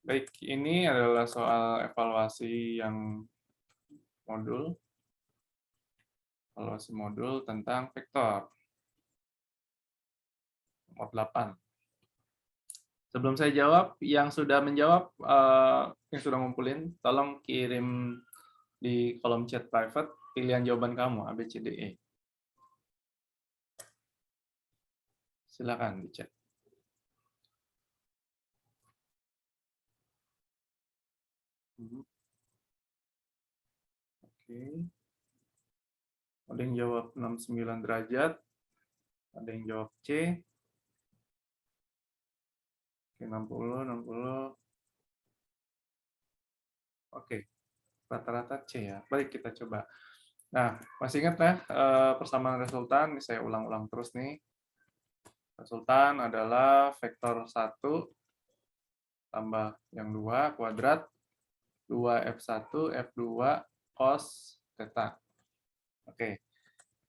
Baik, ini adalah soal evaluasi yang modul, evaluasi modul tentang vektor, nomor 8. Sebelum saya jawab, yang sudah menjawab, yang sudah ngumpulin, tolong kirim di kolom chat private pilihan jawaban kamu, A, B, C, D, E. Silakan di chat. Oke. Ada yang jawab 69 derajat, ada yang jawab C. Oke, 60, 60. Oke, rata-rata C ya. Baik, kita coba. Nah, masih ingat ya persamaan resultan? Saya ulang-ulang terus nih. Resultan adalah vektor 1 tambah yang 2 kuadrat 2F1 F2 cos theta. Oke.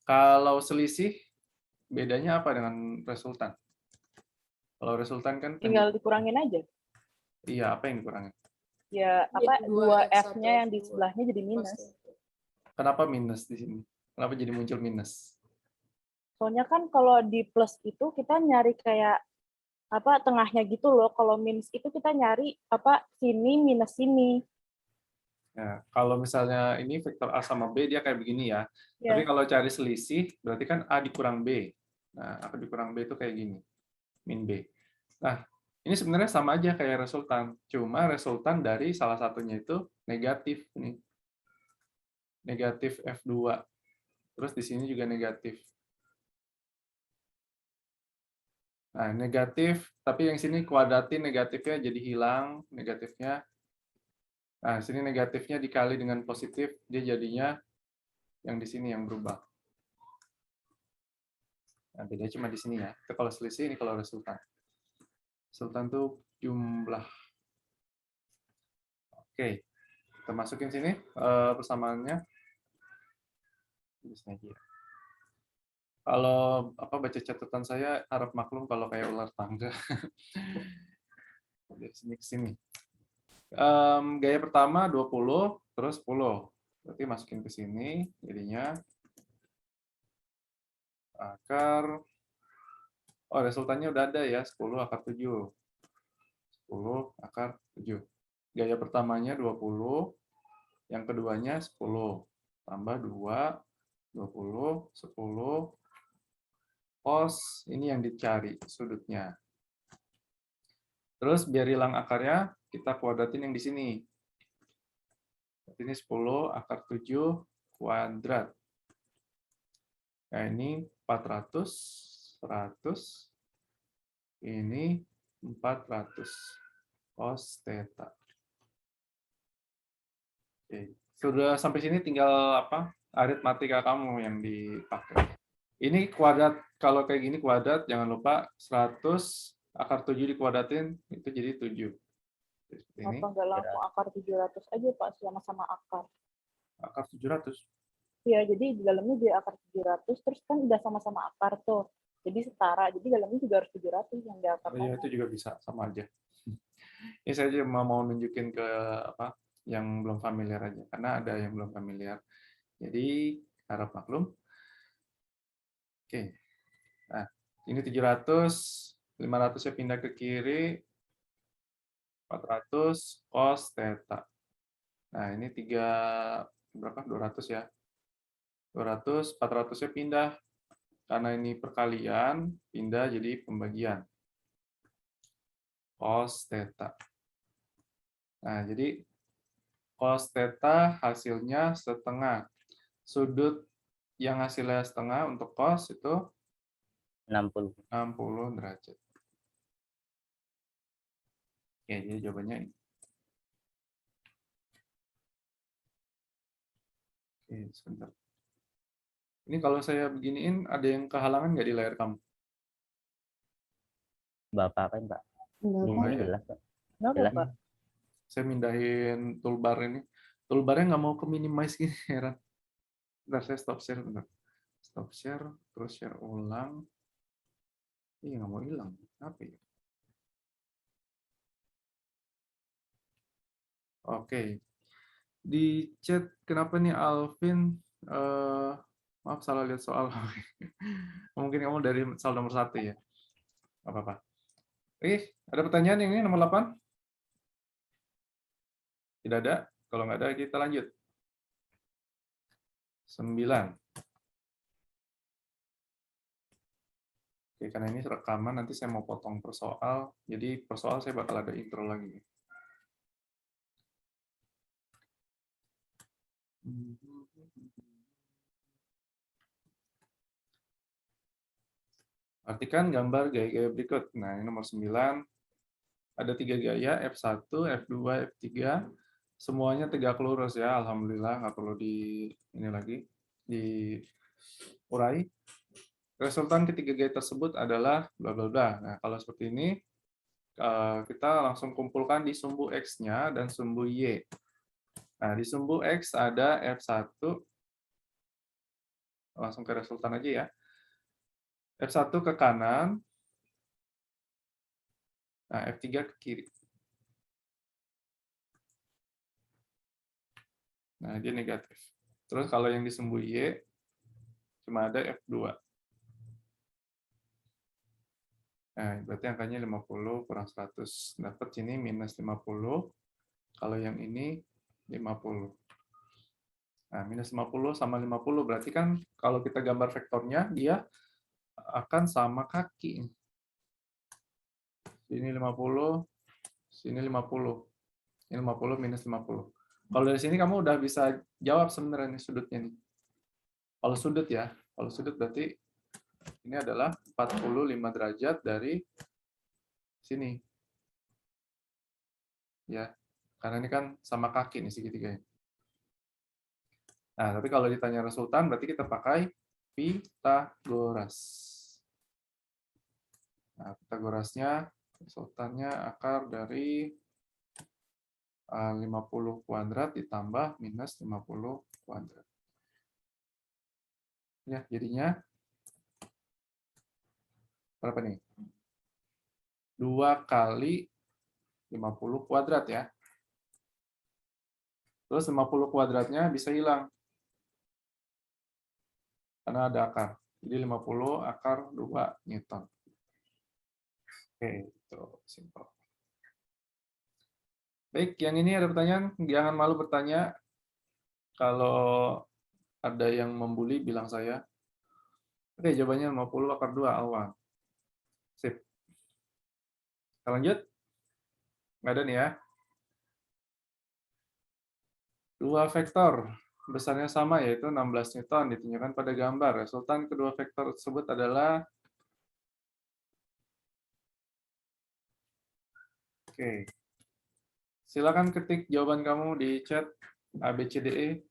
Kalau selisih bedanya apa dengan resultan? Kalau resultan kan Tinggal dikurangin aja. Iya, apa yang dikurangin? Ya, apa, 2F-nya yang di sebelahnya jadi minus. Kenapa minus di sini? Kenapa jadi muncul minus? Soalnya kan kalau di plus itu kita nyari kayak apa tengahnya gitu loh. Kalau minus itu kita nyari apa sini minus sini. Nah, kalau misalnya ini vektor A sama B, dia kayak begini ya. Tapi Ya, kalau cari selisih, berarti kan A dikurang B. Nah, A dikurang B itu kayak gini, min B. Nah, ini sebenarnya sama aja kayak resultan. Cuma resultan dari salah satunya itu negatif. Nih. Negatif F2. Terus di sini juga negatif. Nah, negatif, tapi yang sini kuadratin negatifnya jadi hilang, negatifnya. Nah, sini negatifnya dikali dengan positif, dia jadinya yang di sini yang berubah. Nah, bedanya cuma di sini ya. Itu kalau selisih, ini kalau resultan. Resultan itu jumlah. Oke, kita masukin sini persamaannya. Kalau apa baca catatan saya harap maklum kalau kayak ular tangga. Dari sini ke sini. Gaya pertama 20, terus 10. Berarti masukin ke sini, jadinya akar. Oh, resultannya udah ada ya, 10 akar 7. 10 akar 7. Gaya pertamanya 20, yang keduanya 10. Tambah 2, 20, 10. Cos, ini yang dicari sudutnya. Terus biar hilang akarnya, kita kuadratin yang di sini. Ini 10 akar 7 kuadrat. Nah, ini 400, 100, ini 400 cos theta. Oke. Sudah sampai sini tinggal apa? Aritmatika kamu yang dipakai. Ini kuadrat, kalau kayak gini kuadrat, jangan lupa 100 akar 7 dikuadratin, itu jadi 7. Seperti ini. kenapa nggak langsung akar 700 aja Pak, sama-sama akar. Akar 700. Ya, jadi di dalamnya jadi akar 700, terus kan udah sama-sama akar tuh. Jadi setara, jadi dalamnya juga harus 700 yang di akar Oh, ya, itu juga bisa, sama aja. Ini saya cuma mau nunjukin ke apa yang belum familiar aja, karena ada yang belum familiar. Jadi harap maklum. Oke. Nah, ini 700, 500-nya pindah ke kiri, 400 cos theta. Nah, ini 3 berapa? 200 ya. 200, 400-nya pindah karena ini perkalian, pindah jadi pembagian. Cos theta. Nah, jadi cos theta hasilnya setengah. Sudut yang hasilnya setengah untuk cos itu 60 derajat. Oke, jadi jawabannya ini. Oke, sebentar. Ini kalau saya beginiin, ada yang kehalangan nggak di layar kamu? Bapak kan Pak? Enggak ya? Jelas Pak. Kenapa Jelas. Pak? Saya mindahin toolbar ini. Toolbarnya nggak mau ke minimize gini, heran. Bentar, saya stop share. Bentar. Stop share, terus share ulang. Iya, nggak mau hilang. Apa ya? Oke. Di chat kenapa nih Alvin, maaf salah lihat soal. Mungkin kamu dari soal nomor 1 ya? Nggak apa-apa. Ada pertanyaan yang ini nomor 8? Tidak ada? Kalau nggak ada, kita lanjut. 9. Oke, karena ini rekaman, nanti saya mau potong per soal. Jadi per soal saya bakal ada intro lagi. Artikan gambar gaya-gaya berikut. Nah, ini nomor 9. Ada 3 gaya, F1, F2, F3. Semuanya tegak lurus ya, alhamdulillah, nggak perlu ini lagi, diurai. Resultan ketiga gaya tersebut adalah bla bla bla. Nah, kalau seperti ini, kita langsung kumpulkan di sumbu X-nya dan sumbu Y. Nah, di sumbu X ada F1, langsung ke resultan aja ya. F1 ke kanan, nah F3 ke kiri. Nah, dia negatif. Terus kalau yang di sumbu Y, cuma ada F2. Nah, berarti angkanya 50 kurang 100. Dapat sini minus 50. Kalau yang ini 50. Nah, minus 50 sama 50 berarti kan kalau kita gambar vektornya, dia akan sama kaki. Sini 50, sini 50. Ini 50 minus 50. Kalau dari sini kamu udah bisa jawab sebenarnya nih sudutnya nih. Kalau sudut ya, kalau sudut berarti ini adalah 45 derajat dari sini. Ya, karena ini kan sama kaki nih segitiganya. Nah, tapi kalau ditanya resultan berarti kita pakai Pythagoras. Nah, Pythagorasnya resultannya akar dari 50 kuadrat ditambah minus 50 kuadrat. Ya, jadinya berapa nih? 2 kali 50 kuadrat ya. Terus 50 kuadratnya bisa hilang. Karena ada akar. Jadi 50 akar 2 Newton. Oke, itu simpel. Baik, yang ini ada pertanyaan? Jangan malu bertanya. Kalau ada yang membuli, bilang saya. Oke, jawabannya 50 akar 2, Alwan. Sip. Kita lanjut. Nggak ada nih ya. Dua vektor besarnya sama, yaitu 16 Newton, ditunjukkan pada gambar. Resultan kedua vektor tersebut adalah... Oke. Silakan ketik jawaban kamu di chat ABCDE.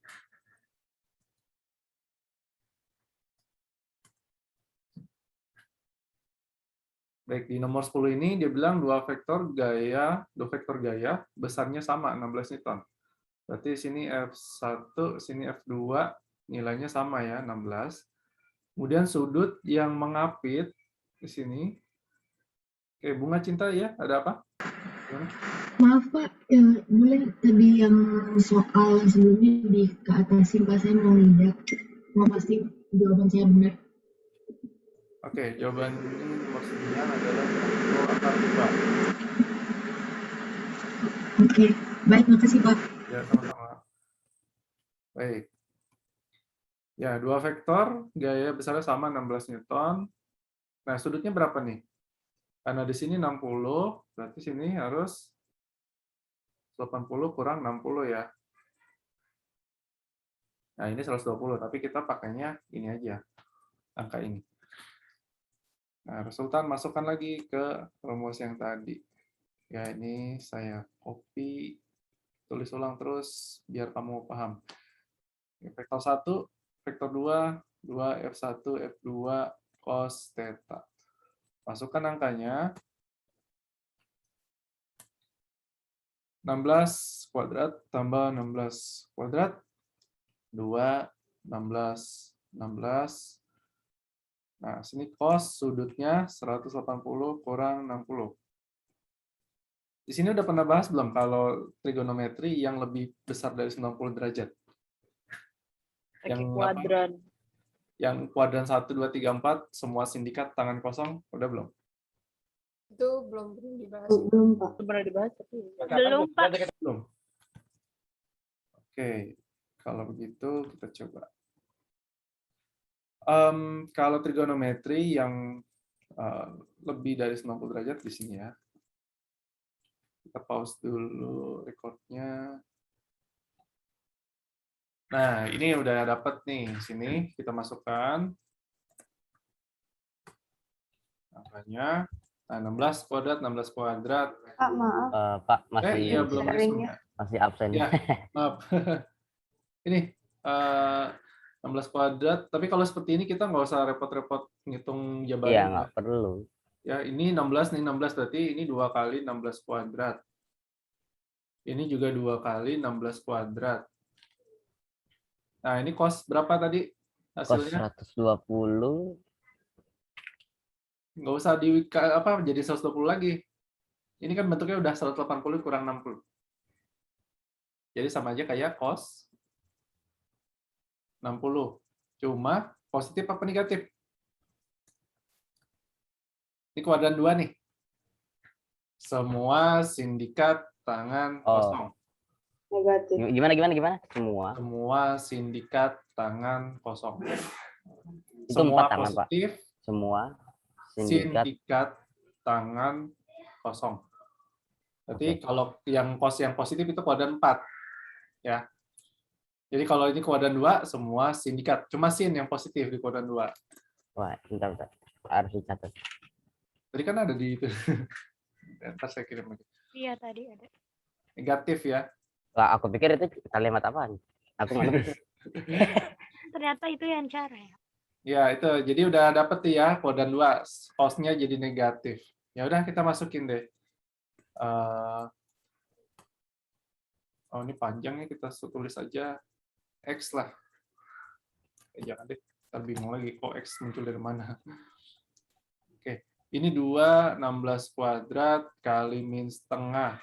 Baik, di nomor 10 ini dia bilang dua vektor gaya besarnya sama 16 Newton. Berarti sini F1, sini F2 nilainya sama ya, 16. Kemudian sudut yang mengapit di sini. Oke, bunga cinta ya, ada apa? Gimana? Maaf Pak, ya, boleh tadi yang soal sebelumnya di ke atasin Pak, saya mau lihat, mau pasti jawaban saya benar. Oke, jawaban ini nomor 9 adalah 50 akar 2. Oke, baik, makasih Pak. Ya, sama-sama. Baik. Ya, dua vektor gaya besarnya sama 16 Newton. Nah, sudutnya berapa nih? Karena di sini 60, berarti sini harus 80 kurang 60 ya. Nah, ini 120, tapi kita pakainya ini aja, angka ini. Nah, resultan masukkan lagi ke rumus yang tadi. Ya, ini saya copy, tulis ulang terus biar kamu paham. Vektor 1, vektor 2, 2 F1, F2, cos theta. Masukkan angkanya. 16 kuadrat tambah 16 kuadrat. 2, 16, 16. Nah, sini cos sudutnya 180 kurang 60. Di sini udah pernah bahas belum kalau trigonometri yang lebih besar dari 90 derajat? Pakai Yang apa? kuadran. Yang kuadran 1, 2, 3, 4, semua sindikat tangan kosong, udah belum? Itu belum dibahas. Belum, Pak. Sebenarnya dibahas tapi Belum, Pak. Belum. Oke, kalau begitu kita coba. Kalau trigonometri yang lebih dari 90 derajat di sini ya. Kita pause dulu recordnya. Nah, ini udah dapat nih. Sini kita masukkan angkanya. Nah, 16 kuadrat, 16 kuadrat. Pak, maaf. Pak masih Iya, belum sharingnya. masuk. masih absen. Ya, maaf. Ini 16 kuadrat. Tapi kalau seperti ini kita nggak usah repot-repot ngitung Iya, jabaran. nggak perlu. Ya, ini 16 nih 16 berarti ini 2 kali 16 kuadrat. Ini juga 2 kali 16 kuadrat. Nah, ini cos berapa tadi Kos hasilnya? 120. Nggak usah jadi 120 lagi. Ini kan bentuknya udah 180 kurang 60. Jadi sama aja kayak cos 60. Cuma positif apa negatif? Ini kuadran 2 nih. Semua sindikat tangan kosong. Negatif. Gimana? Semua. Semua sindikat tangan kosong. Itu Semua 4 tangan, Pak. positif, Semua sindikat. sindikat tangan kosong. Berarti kalau yang positif itu kuadran 4. Ya. Jadi kalau ini kuadran 2, semua sindikat. Cuma sin yang positif di kuadran 2. Wah, bentar. Harus dicatat. Tadi kan ada di itu. Ntar saya kirim lagi. iya tadi ada. Negatif ya. Wah, aku pikir itu kalimat apaan? Aku nggak nulis. Ternyata itu yang cara ya. Ya, itu. Jadi udah dapet ya kuadran 2. Cos-nya jadi negatif. Ya udah kita masukin deh. Oh, ini panjangnya kita tulis aja X lah. Jangan deh. Ntar bingung lagi kok X muncul dari mana. Oke. Ini 2, 16 kuadrat kali min setengah.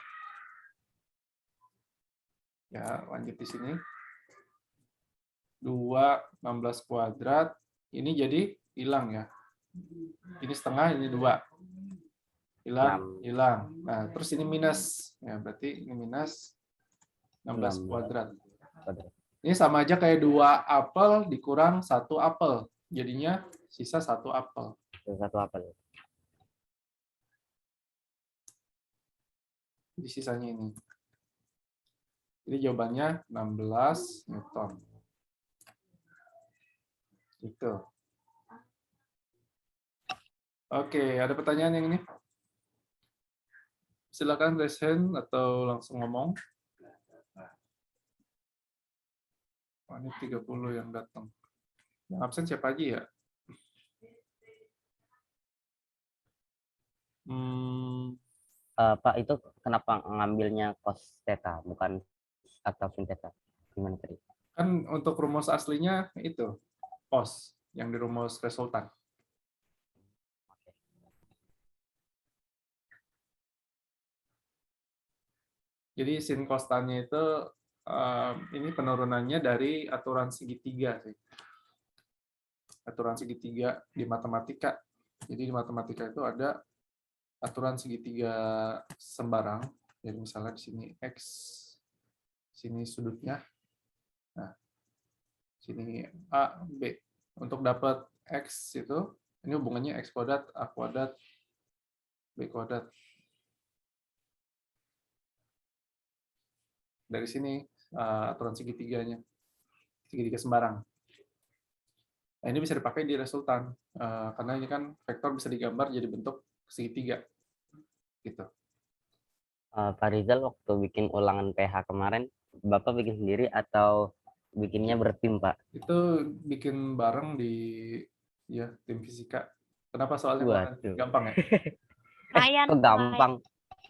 Ya, lanjut di sini. 2, 16 kuadrat. Ini jadi hilang ya. Ini setengah, ini 2. Hilang. Nah, terus ini minus. Ya, berarti ini minus 16 kuadrat. Ini sama aja kayak 2 apel dikurang 1 apel. Jadinya sisa 1 apel. Satu apel. Jadi sisanya ini. Jadi jawabannya 16 Newton. Gitu. Oke, ada pertanyaan yang ini? Silakan raise hand atau langsung ngomong. Oh, ini 30 yang datang. Yang absen siapa aja ya? Pak, itu kenapa ngambilnya cos theta bukan atau sin theta? Gimana tadi? Kan untuk rumus aslinya itu cos yang di rumus resultan. Jadi sin kostannya itu ini penurunannya dari aturan segitiga sih. Aturan segitiga di matematika. Jadi di matematika itu ada aturan segitiga sembarang. Jadi misalnya di sini X, sini sudutnya. Nah, sini A, B. Untuk dapat X itu, ini hubungannya X kuadrat, A kuadrat, B kuadrat. Dari sini aturan segitiganya, segitiga sembarang. Nah, ini bisa dipakai di resultan, karena ini kan vektor bisa digambar jadi bentuk segitiga. Gitu. Pak Rizal waktu bikin ulangan PH kemarin, Bapak bikin sendiri atau bikinnya bertim, Pak? Itu bikin bareng di ya tim fisika. Kenapa soalnya Waduh. gampang ya? Kok gampang?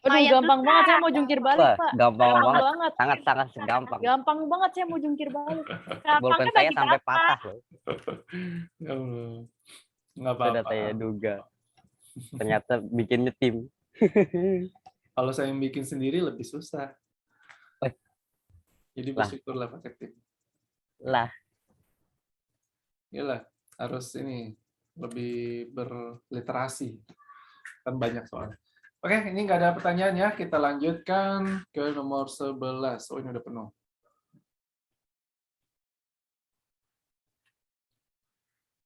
Aduh, gampang banget saya mau jungkir balik, Wah, Pak. gampang banget. banget. Sangat gampang. Gampang banget saya mau jungkir balik. Bolpen saya sampai patah loh. Ya Allah. Nggak Sudah apa-apa. saya duga. Ternyata bikinnya tim. Kalau saya yang bikin sendiri lebih susah. Eh. Jadi Lah. bersyukurlah pakai tim. Lah, Iyalah, harus ini lebih berliterasi. Kan banyak soal. Oke, ini nggak ada pertanyaan ya. Kita lanjutkan ke nomor 11. Oh, ini udah penuh.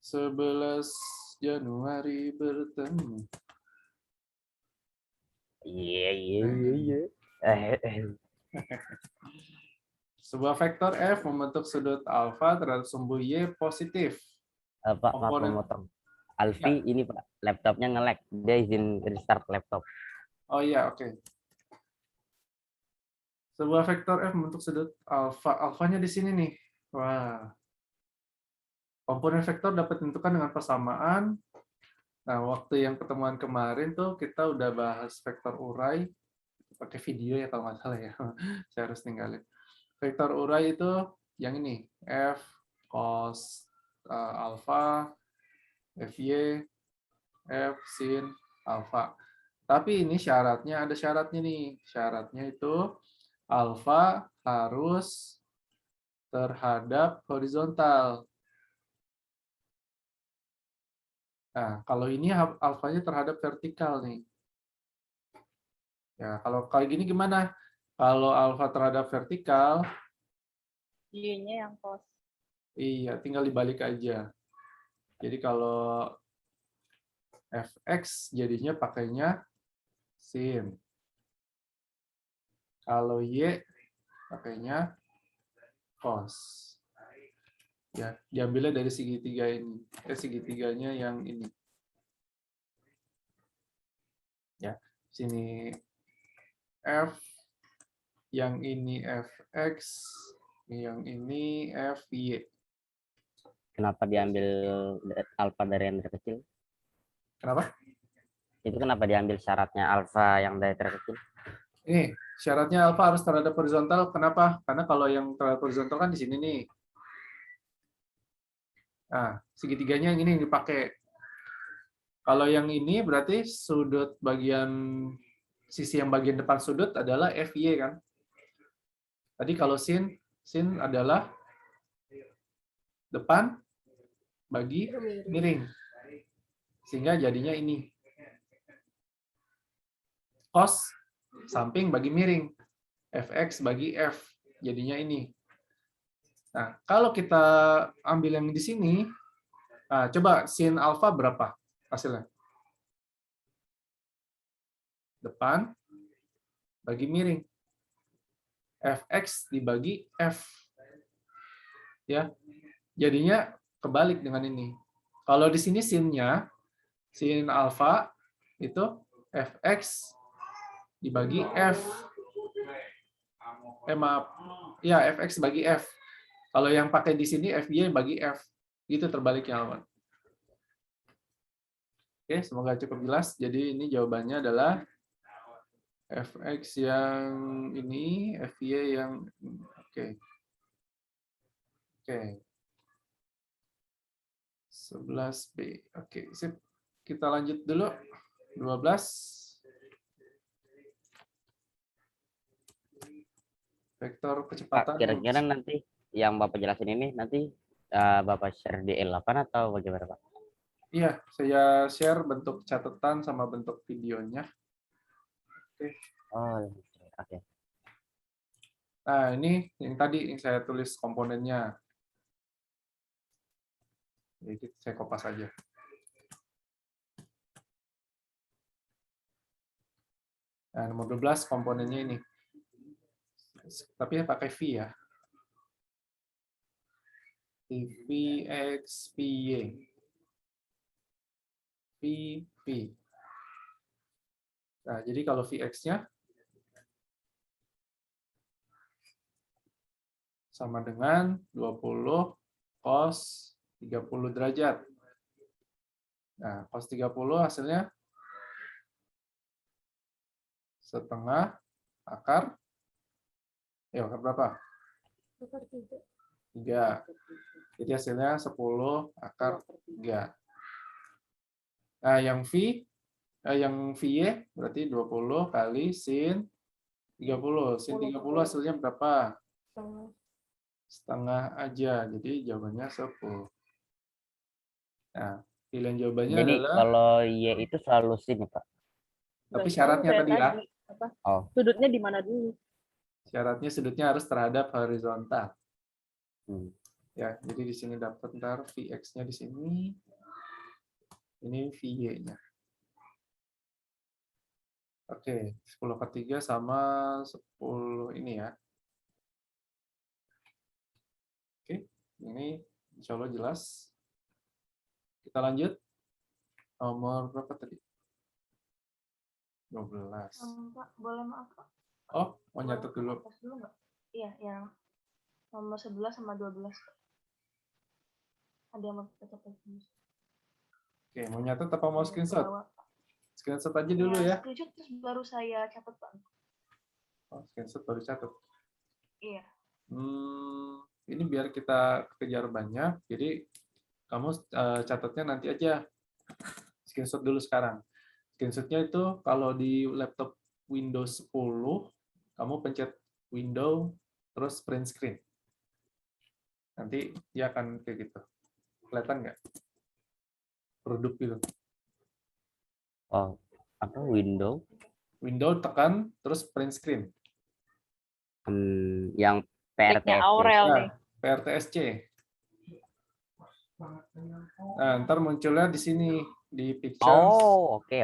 11 Januari bertemu. iya. Sebuah vektor F membentuk sudut alfa terhadap sumbu Y positif. Pak, maaf Komponen- memotong. Alfi ini Pak, laptopnya nge-lag. Dia izin restart laptop. Oh iya, oke. Sebuah vektor F membentuk sudut alfa. Alfanya di sini nih. Wah. Komponen vektor dapat ditentukan dengan persamaan. Nah, waktu yang pertemuan kemarin tuh kita udah bahas vektor urai. Pakai video ya kalau nggak salah ya. Saya harus tinggalin. Vektor urai itu yang ini. F cos alfa, Fy, F sin alfa. Tapi ini syaratnya, ada syaratnya nih. Syaratnya itu alfa harus terhadap horizontal. Nah, kalau ini alfanya terhadap vertikal nih. Ya, kalau kayak gini gimana? Kalau alfa terhadap vertikal, Y-nya yang cos. iya, tinggal dibalik aja. Jadi kalau fx jadinya pakainya sin. Kalau y pakainya cos. Ya, diambilnya dari segitiga ini. Segitiganya yang ini. Ya, sini f, yang ini fx, yang ini fy. Kenapa diambil alfa dari yang terkecil? Kenapa? Itu kenapa diambil syaratnya alfa yang dari terkecil? Ini syaratnya alfa harus terhadap horizontal. Kenapa? Karena kalau yang terhadap horizontal kan di sini nih. Nah, segitiganya yang ini yang dipakai. Kalau yang ini berarti sudut bagian sisi yang bagian depan sudut adalah FY kan. Tadi kalau sin adalah depan bagi miring. Sehingga jadinya ini. Cos samping bagi miring. Fx bagi F. Jadinya ini. Nah, kalau kita ambil yang di sini, nah, coba sin alfa berapa hasilnya? Depan bagi miring. Fx dibagi F. Ya. Jadinya kebalik dengan ini. Kalau di sini sinnya, sin alfa itu Fx dibagi F. Maaf. Ya, Fx bagi F. Kalau yang pakai di sini Fy bagi F. Gitu terbaliknya, Alman. Oke, semoga cukup jelas. Jadi ini jawabannya adalah Fx yang ini, Fy yang oke. Oke. 11B. Oke, sip. Kita lanjut dulu. 12. Vektor Pak, kecepatan. kira-kira nanti yang Bapak jelasin ini nanti Bapak share di L8 atau bagaimana, Pak? Iya, saya share bentuk catatan sama bentuk videonya. Oke. Oh, oke. Nah, ini yang tadi yang saya tulis komponennya. Jadi saya kopas aja. Nah, nomor 12 komponennya ini. Tapi pakai V ya. Vx, Vy. V. Nah, jadi kalau Vx-nya sama dengan 20 cos 30 derajat. Nah, cos 30 hasilnya setengah akar. Ya, akar berapa? Akar 3. 3. Jadi hasilnya 10 akar 3. Nah, yang V Yang VY berarti 20 kali sin 30. Sin 30 hasilnya berapa? Setengah aja. Jadi jawabannya 10. Nah, pilihan jawabannya Jadi adalah, kalau Y itu selalu sin ya, Pak? tapi Nggak tahu syaratnya kayak tadi ya, apa, Oh. sudutnya di mana dulu. syaratnya sudutnya harus terhadap horizontal. Hmm. Ya, jadi di sini dapat ntar Vx-nya di sini. Ini VY-nya. Oke, 10 per 3 sama 10 ini ya. Oke, ini insya Allah jelas. Kita lanjut. Nomor berapa tadi? 12. Pak, boleh maaf Pak? Oh, mau nyatet dulu. Atas dulu nggak? Iya, yang nomor 11 sama 12. Ada yang mau kita catat dulu. Oke, mau nyatet apa mau screenshot? Screenshot aja dulu ya. Screenshot terus baru saya catat Pak. Oh, screenshot baru catat. Iya. Ini biar kita kejar banyak, jadi kamu catatnya nanti aja. Screenshot dulu sekarang. Screenshotnya itu kalau di laptop Windows 10, kamu pencet Window, terus print screen. Nanti dia akan kayak gitu. Kelihatan nggak? Produk gitu. Oh, apa window? Window tekan, terus print screen. Yang Nicknya PRTSC. Aurel nih. Nah, PRTSC. Nah, ntar munculnya di sini, di Pictures, Oh, oke.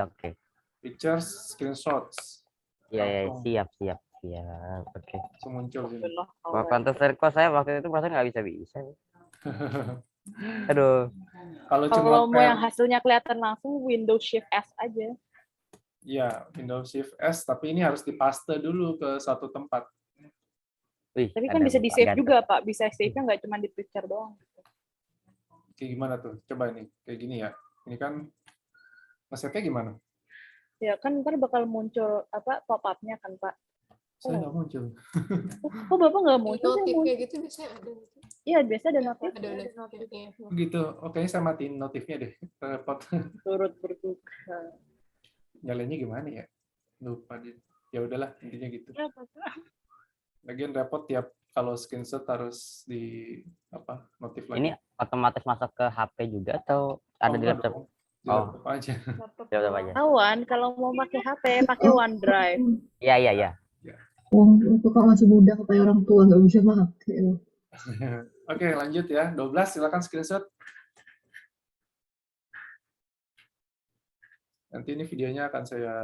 Pictures, Screenshots. Iya, Langsung. siap. Oke. Langsung muncul sini. Wah, pantesan kok saya waktu itu perasaan nggak bisa. Aduh. Kalau cuma Kalau mau yang hasilnya kelihatan langsung, Windows Shift S aja. ya, Windows Shift S, tapi ini harus dipaste dulu ke satu tempat. Wih, Tapi kan ada bisa Bapak di-save ganteng. juga, Pak. Bisa save-nya nggak cuma di picture doang. Kayak gimana tuh? Coba ini, kayak gini ya. Ini kan nge-save-nya gimana? Ya kan ntar bakal muncul apa pop-up-nya kan, Pak. Saya nggak muncul. Oh, Bapak nggak Di muncul? Saya notif muncul. kayak gitu biasanya ada. Iya, biasa ada Ya, notif. ada notifnya. Gitu. Oke, saya matiin notifnya deh. Repot. Turut berduka. Nyalainnya gimana ya? Lupa dia. Ya udahlah, intinya gitu. Lagian repot tiap kalau screenshot harus di apa notif lagi. Ini otomatis masuk ke HP juga atau ada di enggak laptop? dong. Di Oh. laptop aja. Di laptop aja. Tawan, kalau mau pakai HP, pakai OneDrive. Iya. Itu kok masih muda kayak orang tua nggak bisa pakai. Oke, lanjut ya. 12 silakan screenshot. Nanti ini videonya akan saya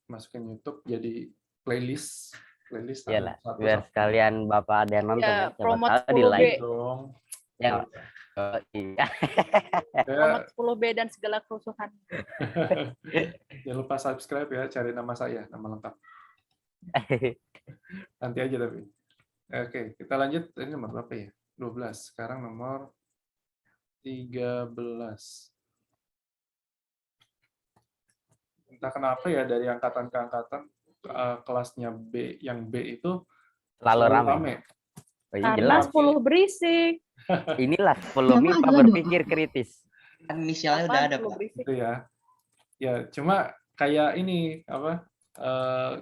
masukin YouTube jadi playlist Iyalah, satu biar sekalian Bapak ada yang nonton Ya, ya. Siapa promote tahu di 10B. like dong. ya. Iya. Promote 10B dan segala kerusuhan. Jangan lupa subscribe ya, cari nama saya, nama lengkap. Nanti aja tapi. Oke, kita lanjut. Ini nomor berapa ya? 12. Sekarang nomor 13. Entah kenapa ya dari angkatan ke angkatan kelasnya B, yang B itu Selalu selalu rame. Oh, iya, Karena jelas. 10 berisik. Inilah 10 Nama MIPA ada berpikir kritis. Inisialnya udah Apaan ada, 10 Pak. berisik? Gitu ya. Ya, cuma kayak ini apa?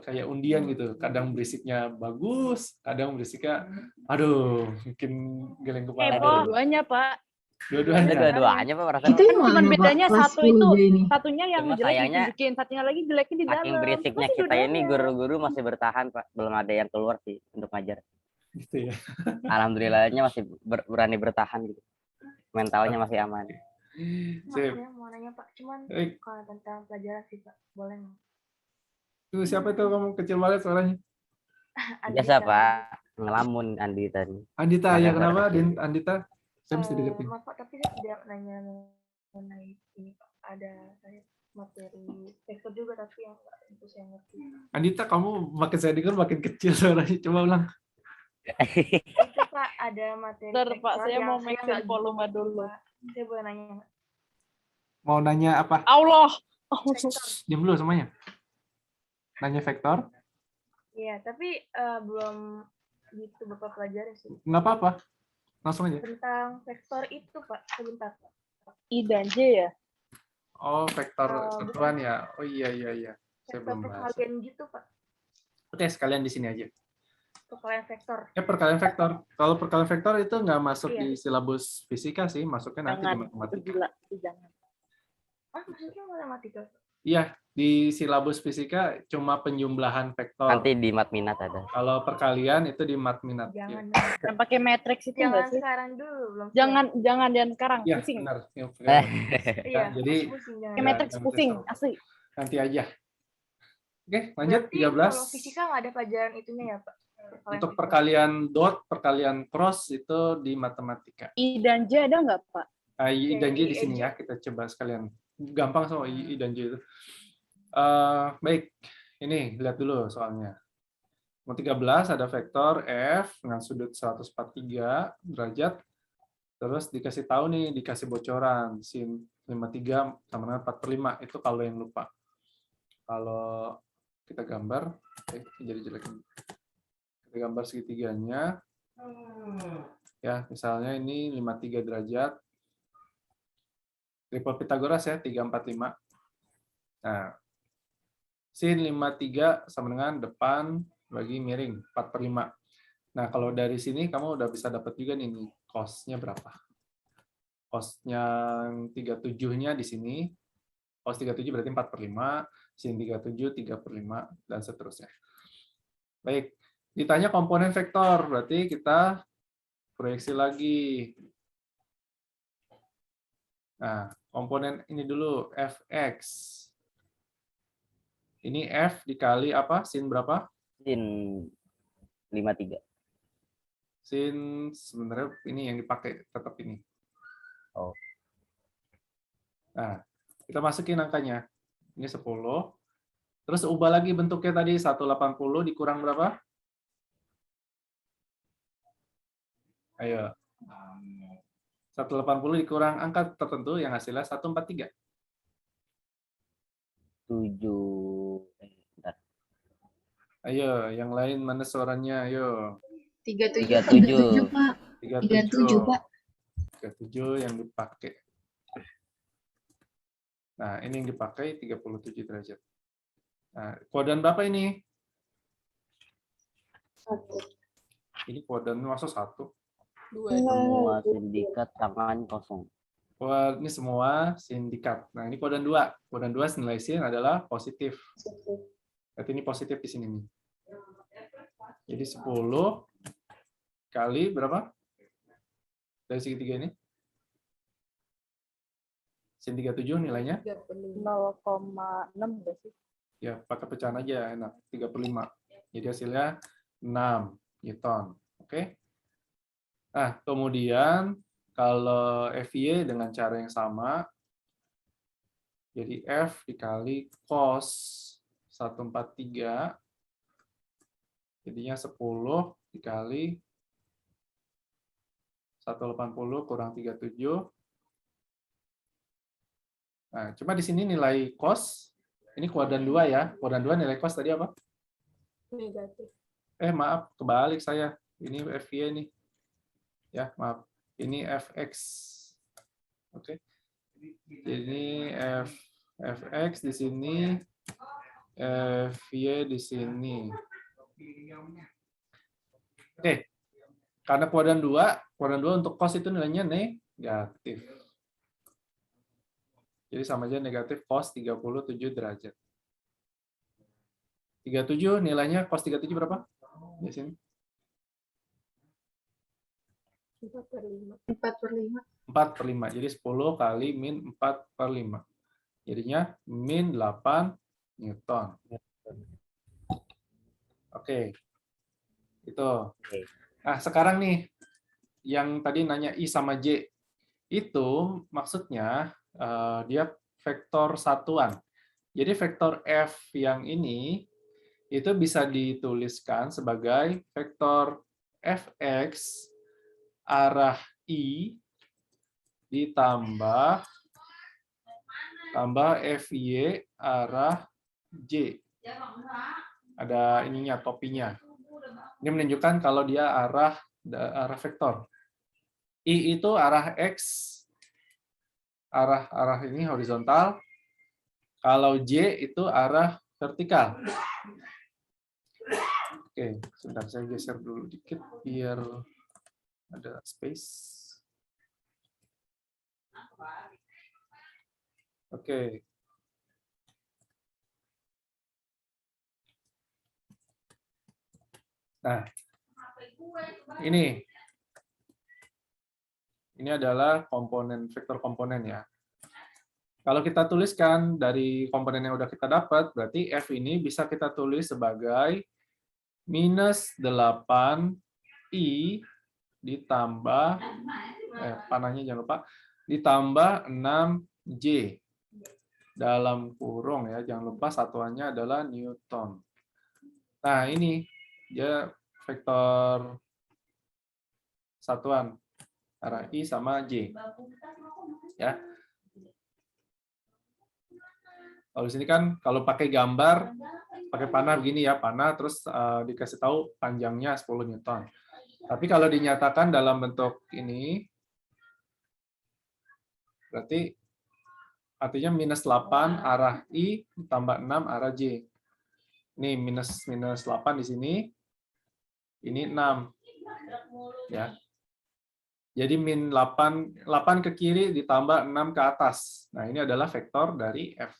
Kayak undian gitu. Kadang berisiknya bagus, kadang berisiknya aduh, bikin geleng kepala. Dua-duanya, Pak. Dua-duanya. Dua-duanya Pak perasaan. Kita yang Cuman mana, Pak? bedanya Kelas satu itu 10B ini. satunya yang Cuma jelek sayangnya ditunjukin, satunya lagi jeleknya di dalam. Saking berisiknya Masih kita ini dua-duanya. guru-guru masih bertahan Pak. Belum ada yang keluar sih untuk ngajar. Gitu ya. Alhamdulillahnya masih berani bertahan gitu. Mentalnya masih aman. Pak, Sip. saya mau nanya Pak, cuman Eh, kalau tentang pelajaran sih Pak, boleh nggak? tuh siapa itu kamu kecil banget suaranya? Biasa Pak, ngelamun Andi tadi. Andita, ya Ada kenapa? suara. Andita, saya mesti deketin. Maaf Pak, tapi saya tidak nanya mengenai ini Pak. Ada saya materi vektor juga tapi yang nggak tentu saya ngerti. Andita, kamu makin saya dengar makin kecil suaranya. Coba ulang. Itu Pak ada materi Bentar, Pak, vektor saya yang mau saya make nggak volume gitu, dulu. Pak. Saya boleh nanya nggak? Mau nanya apa? Allah. Vektor. Diam dulu semuanya. Nanya vektor? Iya, tapi belum gitu Bapak pelajari sih. Nggak apa-apa. Langsung aja. Tentang vektor itu Pak, sebentar Pak. I dan J ya? Oh, vektor bukan. satuan ya. Oh iya. Saya Vektor belum bahas. perkalian gitu, Pak. Oke, sekalian di sini aja. Perkalian vektor. Ya, perkalian vektor. Kalau perkalian vektor itu nggak masuk Iya. di silabus fisika sih, masuknya nanti di Jangan, matematika. gila, jangan. Ah, maksudnya matematika? Iya, di silabus fisika cuma penjumlahan vektor. Nanti di matminat ada. Kalau perkalian itu di matminat. Jangan. Ya. Yang pakai matrix itu Jangan enggak sih? sekarang dulu, belum. Jangan dan sekarang, Iya, pusing. benar. Ya, Iya. jadi pusing, jangan. Pakai matrix jangan pusing, terus. asli. Nanti aja. Oke, lanjut Berarti 13. kalau fisika nggak ada pelajaran itunya ya, Pak? Untuk perkalian dot, perkalian cross itu di matematika. I dan J ada nggak, Pak? I dan J di I, sini J. ya, kita coba sekalian. Gampang sama I dan J itu. Baik, ini lihat dulu soalnya. Nomor 13 ada vektor F dengan sudut 143 derajat. Terus dikasih tahu nih, dikasih bocoran sin 53 sama dengan 4/5. Itu kalau yang lupa. Kalau kita gambar, jadi jelek. Kita gambar segitiganya. Ya, misalnya ini 53 derajat. Triple Pitagoras ya, 3, 4, 5. Nah, sin 53 sama dengan depan bagi miring 4/5. Nah, kalau dari sini kamu udah bisa dapat juga nih cos-nya berapa. Cos-nya 37-nya di sini. Cos 37 berarti 4/5, sin 37 3/5 dan seterusnya. Baik, ditanya komponen vektor, berarti kita proyeksi lagi. Nah, komponen ini dulu fx. Ini f dikali apa? Sin berapa? Sin 53. Sin sebenarnya ini yang dipakai tetap ini. Oh. Nah, kita masukin angkanya. Ini 10. Terus ubah lagi bentuknya tadi 180 dikurang berapa? Ayo. 180 dikurang angka tertentu yang hasilnya 143. 7. Bentar. Ayo, yang lain mana suaranya? Ayo. 37. 37, Pak. 37. 37, Pak. 37 yang dipakai. Nah, ini yang dipakai 37 derajat. Nah, kuadran berapa ini? 1. Ini kuadran masuk 1. Semua sindikat tangan kosong. Wah, ini semua sindikat. Nah, ini kuadran 2. Kuadran 2 nilai sin adalah positif. Berarti ini positif di sini nih. Jadi 10 kali berapa? Dari segitiga ini? Sin 37 nilainya? 0,6 nggak sih? Ya, pakai pecahan aja, enak. 3/5. Jadi hasilnya 6 Newton. Oke? Nah, kemudian kalau FY dengan cara yang sama, jadi F dikali cos 143, jadinya 10 dikali 180 kurang 37. Nah, cuma di sini nilai cos, ini kuadran 2 ya. Kuadran 2 nilai cos tadi apa? Negatif. Maaf, kebalik saya. Ini FY nih. Ya, maaf. Ini fx. Oke. Jadi fx di sini, fy di sini. Oke. Karena kuadran 2 untuk cos itu nilainya negatif. Jadi sama aja negatif cos 37 derajat. 37 nilainya cos 37 berapa? Di sini. 4/5. 4/5. Jadi 10 kali min 4/5. Jadinya min 8 Newton. Oke. Itu. Nah, sekarang nih, yang tadi nanya I sama J. Itu maksudnya dia vektor satuan. Jadi vektor F yang ini, itu bisa dituliskan sebagai vektor Fx arah I ditambah FY arah J. Ada ininya, topinya. Ini menunjukkan kalau dia arah vektor. I itu arah X, arah ini horizontal, Kalau J itu arah vertikal. Oke, sebentar saya geser dulu dikit biar ada space. Oke. Nah, ini adalah komponen vektor komponen ya. Kalau kita tuliskan dari komponen yang udah kita dapat, berarti F ini bisa kita tulis sebagai minus 8I ditambah, panahnya jangan lupa, ditambah 6J. Dalam kurung ya, jangan lupa satuannya adalah Newton. Nah ini, dia vektor satuan, arah I sama J. Ya. Kalau di sini kan kalau pakai gambar, pakai panah begini ya, panah terus dikasih tahu panjangnya 10 Newton. Tapi kalau dinyatakan dalam bentuk ini, berarti artinya minus 8 arah I tambah 6 arah J. Ini minus 8 di sini, ini 6. Ya. Jadi min 8 ke kiri ditambah 6 ke atas. Nah, ini adalah vektor dari F.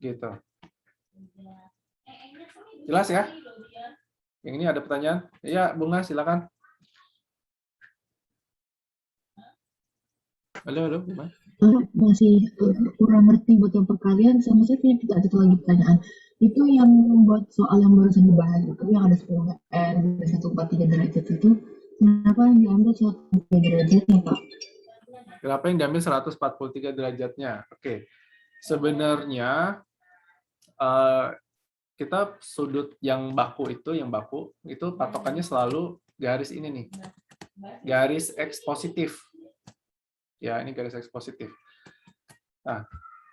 Gitu. Jelas ya? Yang ini ada pertanyaan? Ya, Bunga, silakan. Halo, Bunga. Masih kurang ngerti buat yang perkalian, sama saya punya satu lagi pertanyaan. Itu yang buat soal yang barusan dibahas, itu yang ada 10 dari 143 derajat itu, kenapa yang diambil 143 derajatnya, Pak? Kenapa yang diambil 143 derajatnya? Oke. Sebenarnya kita sudut yang baku itu patokannya selalu garis ini nih. Garis X positif. Ya, ini garis X positif. Nah,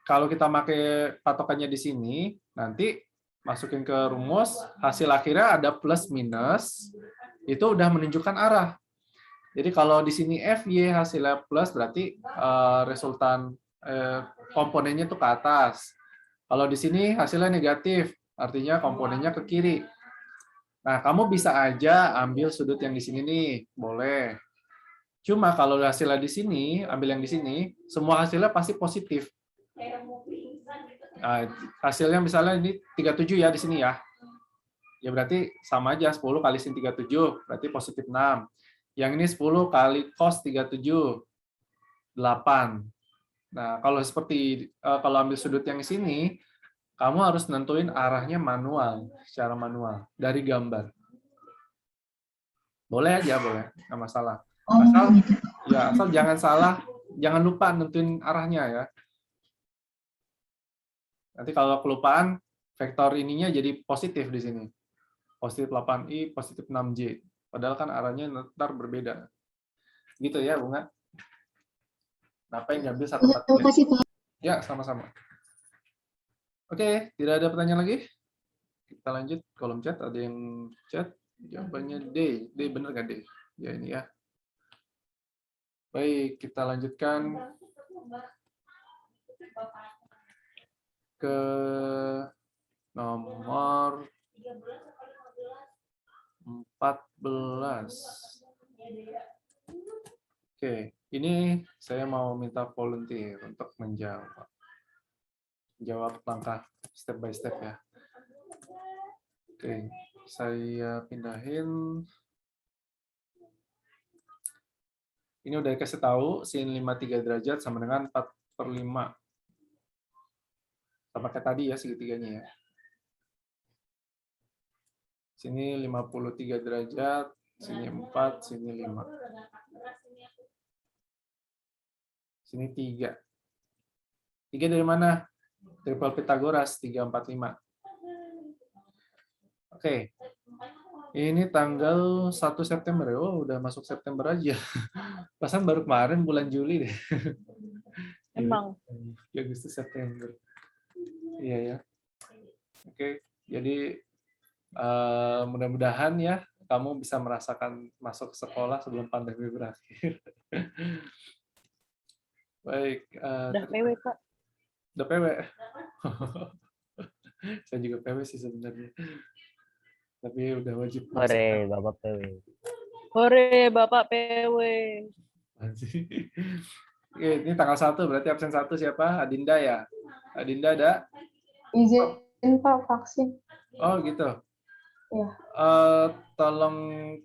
kalau kita pakai patokannya di sini, nanti masukin ke rumus, hasil akhirnya ada plus minus, itu udah menunjukkan arah. Jadi kalau di sini FY hasilnya plus, berarti resultan komponennya itu ke atas. Kalau di sini hasilnya negatif, artinya komponennya ke kiri. Nah, kamu bisa aja ambil sudut yang di sini nih, boleh. Cuma kalau hasilnya di sini, ambil yang di sini, semua hasilnya pasti positif. Nah, hasilnya misalnya ini 37 ya di sini ya. Ya berarti sama aja 10 kali sin 37, berarti positif 6. Yang ini 10 kali cos 37, 8. Nah, kalau kalau ambil sudut yang di sini, kamu harus nentuin arahnya manual, secara manual dari gambar. Boleh aja, boleh, nggak masalah. Asal jangan salah, jangan lupa nentuin arahnya ya. Nanti kalau kelupaan, vektor ininya jadi positif di sini. Positif 8I, positif 6J. Padahal kan arahnya ntar berbeda. Gitu ya, Bunga. Kenapa yang diambil 143? Terima kasih, Pak. Ya, sama-sama. Oke, tidak ada pertanyaan lagi? Kita lanjut kolom chat. Ada yang chat? Jawabannya D. D benar nggak D? Ya, ini ya. Baik, kita lanjutkan ke nomor 14. Oke, ini saya mau minta volunteer untuk menjawab langkah step by step ya. Oke, saya pindahin. Ini udah dikasih tahu sin 53 derajat sama dengan 4/5. Sama kayak tadi ya segitiganya ya. Sini 53 derajat, sini 4, sini 5. Sini 3. 3 dari mana? Triple Pythagoras, 3, 4, 5. Oke. Ini tanggal 1 September. Oh, udah masuk September aja. Pasan baru kemarin bulan Juli deh. Emang. Agustus September. Iya ya. Oke. Jadi mudah-mudahan ya kamu bisa merasakan masuk sekolah sebelum pandemi berakhir. Baik. Udah PW, Pak. Udah PW. Saya juga PW sih sebenarnya. Tapi udah wajib. Hore, Bapak PW. Hore, Bapak PW. Oke, ini tanggal 1 berarti absen 1 siapa? Adinda ya? Adinda ada? Izin Pak vaksin. Oh gitu. Ya. Tolong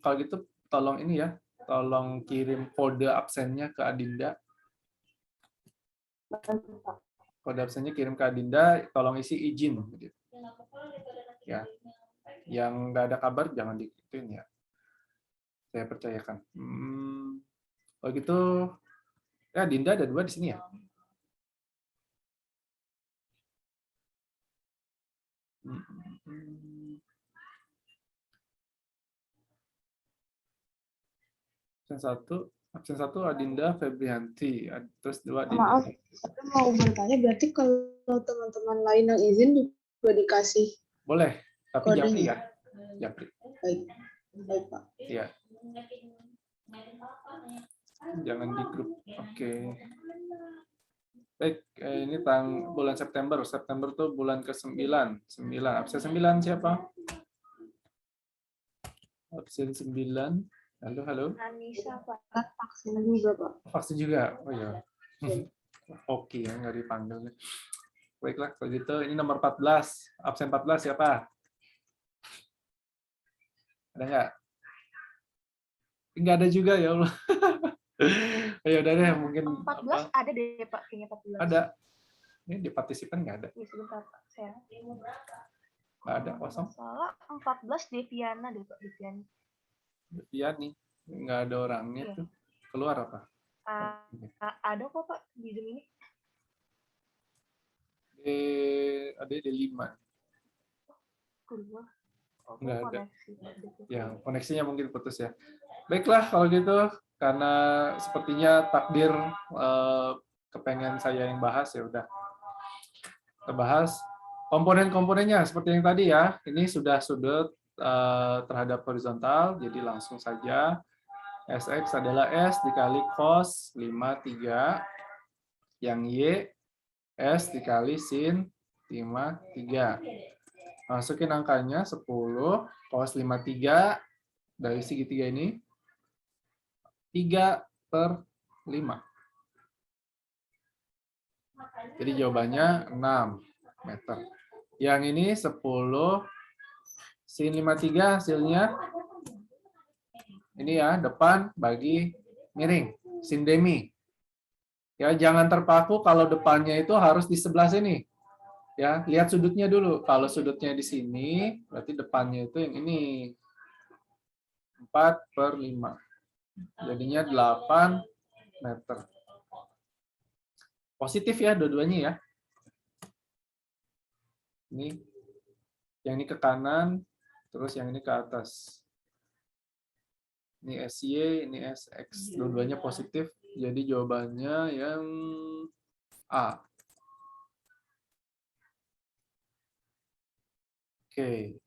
kalau gitu tolong ini ya, tolong kirim kode absennya ke Adinda. Kode absennya kirim ke Adinda, tolong isi izin. Ya, yang nggak ada kabar jangan diikutin ya. Saya percayakan. Kalau gitu, ya Dinda ada 2 di sini ya. Absen satu Adinda Febrianti, terus 2 Adinda. Maaf, saya mau bertanya, berarti kalau teman-teman lain yang izin juga dikasih Boleh, tapi kodenya? Japri ya. Japri. Baik, baik Pak. Iya. Jangan di grup. Oke. Baik, ini bulan September. September tuh bulan ke-9. 9. Absen 9 siapa? Absen 9. Halo. Anissa, Pak. Vaksin juga Pak. Vaksin juga. Oh ya. Oke ya, nggak dipanggil. Baiklah, kalau gitu ini nomor 14. Absen 14 siapa? Ada nggak? Nggak ada juga ya Allah. Ya udah deh, mungkin 14 ada deh Pak, kayaknya 14. ada. Ini di partisipan nggak ada. Ya, sebentar Pak, saya. Nggak ada, kosong. Salah 14 Deviana deh Pak, Deviana. Iya nih, nggak ada orangnya Iya. tuh. Keluar apa? Ada kok Pak di Zoom ini. Ada di 5. Keluar. Nggak ada. Koneksi, Pak. Ya, koneksinya mungkin putus ya. Baiklah kalau gitu, karena sepertinya takdir kepengen saya yang bahas, ya udah. Kita bahas komponen-komponennya seperti yang tadi ya. Ini sudah sudut terhadap horizontal, jadi langsung saja Sx adalah S dikali cos 53, yang Y S dikali sin 53. Masukin angkanya 10, cos 53 dari segitiga ini 3/5. Jadi jawabannya 6 meter. Yang ini 10 sin 53 hasilnya ini ya, depan bagi miring, sin demi. Ya, jangan terpaku kalau depannya itu harus di sebelah sini. Ya, lihat sudutnya dulu. Kalau sudutnya di sini, berarti depannya itu yang ini. 4/5. Jadinya 8 meter. Positif ya dua-duanya ya. Ini yang ini ke kanan, terus yang ini ke atas. Ini SY, ini SX. Dua-duanya positif. Jadi jawabannya yang A. Oke.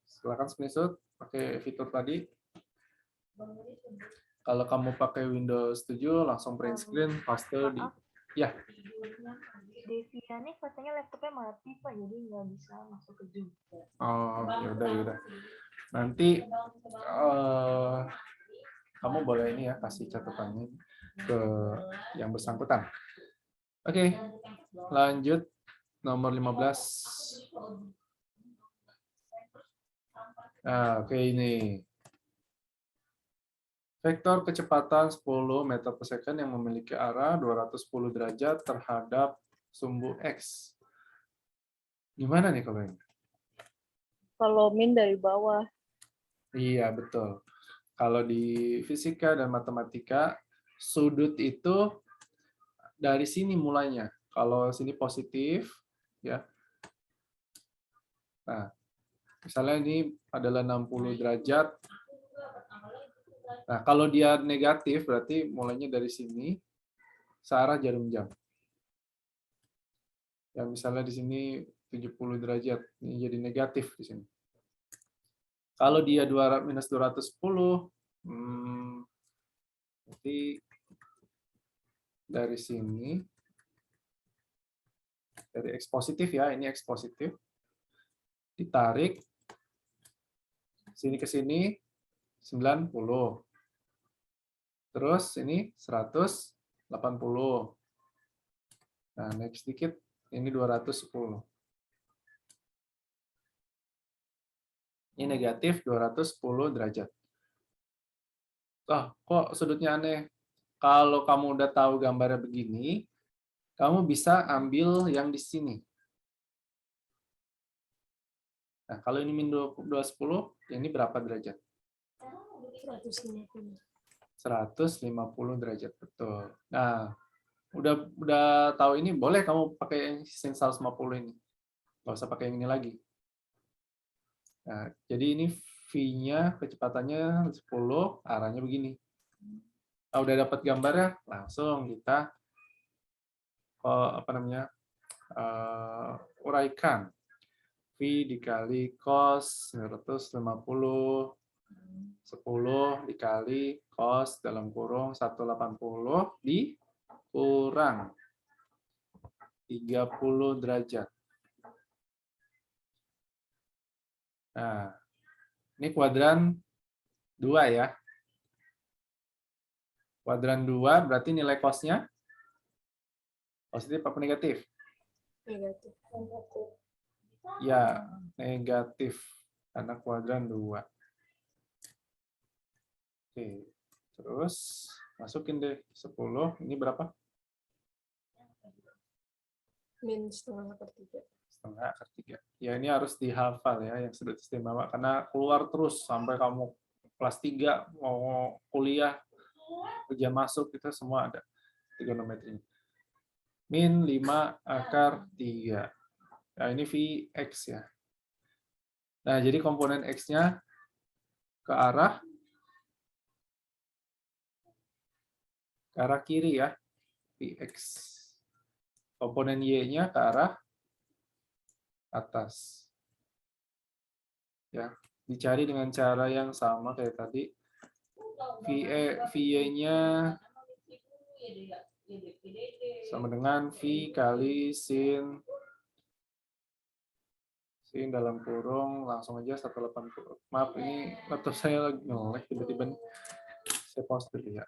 Silakan screenshot pakai fitur tadi. Kalau kamu pakai Windows 7, langsung print screen, paste di... Ya. Deviana katanya laptopnya mati Pak, jadi nggak bisa masuk ke Zoom. Oh, yaudah. Nanti kamu boleh ini ya, kasih catatannya ke yang bersangkutan. Oke, lanjut nomor 15. Nah, oke ini. Vektor kecepatan 10 meter per second yang memiliki arah 210 derajat terhadap sumbu X. Gimana nih kalau ini? Kalau min dari bawah. Iya, betul. Kalau di fisika dan matematika, sudut itu dari sini mulainya. Kalau sini positif, ya. Nah, misalnya ini adalah 60 derajat. Nah, kalau dia negatif, berarti mulainya dari sini, searah jarum jam. Ya, misalnya di sini 70 derajat, ini jadi negatif di sini. Kalau dia minus 210, berarti dari sini Dari X positif ya, ini X positif. Ditarik sini ke sini 90. Terus ini 180. Nah, naik sedikit, ini 210. Ini negatif 210 derajat. Oh, kok sudutnya aneh? Kalau kamu udah tahu gambarnya begini, kamu bisa ambil yang di sini. Nah, kalau ini min 210, ini berapa derajat? 150 derajat, betul. Nah, udah tahu ini, boleh kamu pakai yang sin 150 ini. Nggak usah pakai yang ini lagi. Nah, jadi ini V-nya kecepatannya 10, arahnya begini. Nah, udah dapat gambarnya, langsung kita uraikan. V dikali cos 150, 10 dikali cos dalam kurung 180 dikurang 30 derajat. Nah, ini kuadran 2 ya. Kuadran 2 berarti nilai cos-nya positif apa negatif? Negatif. Ya, negatif. Karena kuadran 2. Oke, terus masukin deh 10. Ini berapa? Min setengah per 3. Setengah akar 3. Ya, ini harus dihafal ya, yang sudut istimewa. Karena keluar terus sampai kamu kelas 3, mau kuliah, ujian masuk, itu semua ada trigonometrinya. Min 5 akar 3. Nah, ini Vx ya. Nah, jadi komponen X-nya ke arah kiri ya, Vx. Komponen Y-nya ke arah atas. Ya, dicari dengan cara yang sama kayak tadi. VY-nya sama dengan V kali sin dalam kurung, langsung aja 180. Maaf, ini laptop saya lagi nge-lag tiba-tiba. Saya pause dulu ya.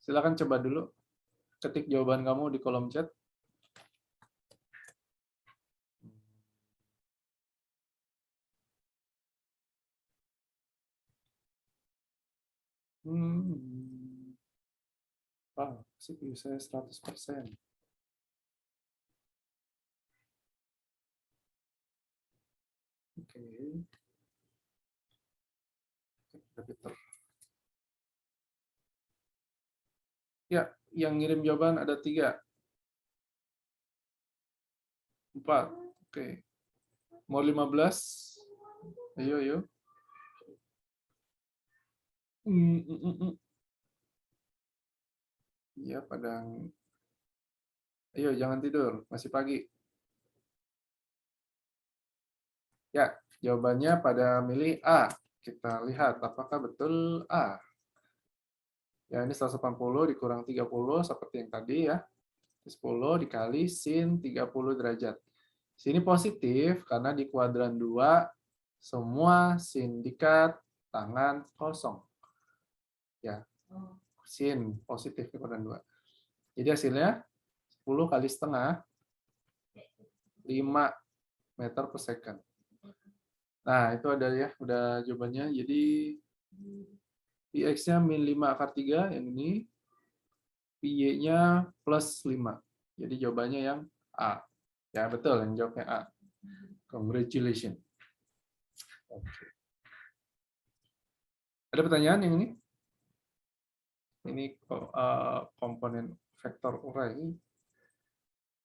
Silakan coba dulu ketik jawaban kamu di kolom chat. CPU saya 100%. Oke. Ya, yang ngirim jawaban ada 3. 4. Oke. Mau 15? Ayo. Iya, Padang. Ayo, jangan tidur. Masih pagi. Ya, jawabannya pada milih A. Kita lihat apakah betul A. Ya, ini 180 dikurang 30 seperti yang tadi ya. 10 dikali sin 30 derajat. Sini positif karena di kuadran 2 semua sindikat tangan kosong. Ya, sin positif di kuadran 2. Jadi hasilnya 10 kali setengah 5 meter per second. Nah, itu ada ya, udah jawabannya. Jadi Px-nya min 5 akar 3 yang ini. Py-nya plus 5. Jadi jawabannya yang A. Ya, betul, yang jawabnya A. Congratulations. Okay. Ada pertanyaan yang ini? Ini komponen vektor urai.